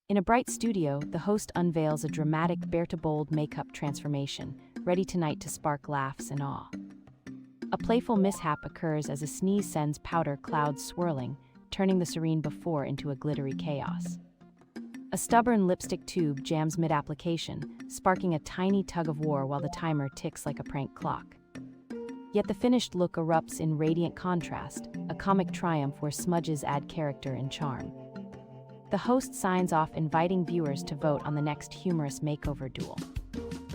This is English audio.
In a bright studio, the host unveils a dramatic Bertha-bold makeup transformation, ready tonight to spark laughs and awe. A playful mishap occurs as a sneeze sends powder clouds swirling, turning the serene before into a glittery chaos. A stubborn lipstick tube jams mid-application, sparking a tiny tug-of-war while the timer ticks like a prank clock. Yet the finished look erupts in radiant contrast, a comic triumph where smudges add character and charm. The host signs off, inviting viewers to vote on the next humorous makeover duel.